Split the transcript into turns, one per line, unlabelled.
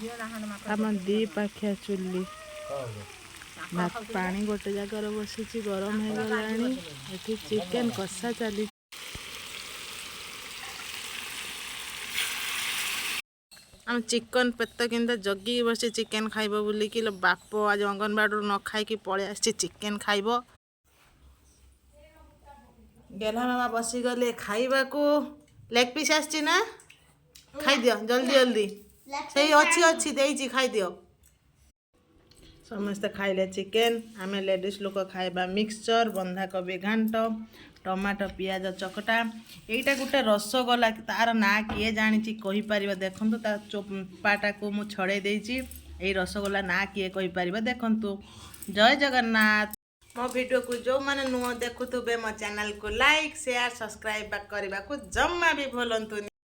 आम दी पाखिया चुली भात पानी गोटे जगार बसी गरम हो गलानी एठी चिकेन कषा चली आम चिकन पेत कि जगी बस चिकेन खाइब बोलिकी बाप आज अंगनवाड़ी न खाई पलि आसी चिकेन खाइब गेला मामा बसीगले खाइबा को लेग पीस आसी ना खाई दियो जल्दी जल्दी सही अच्छी अच्छी देइची खाई दियो समस्त खाइले चिकेन आम लेडीज लोक खाइबा मिक्सचर बंधाकोबी घांट टमाटो पियाज चकटा यहीटा गोटे रसगोला तार ना किए जानी कहीपर देखु ता चोपाटा को मु छड़े देइची यही रसगोला ना किए कहीपर देखु जय जगन्नाथ मो वीडियो को जो मैंने नुह देखुवे मो चैनल को लाइक शेयर सब्सक्राइब करने को जम्मा भी भूलु।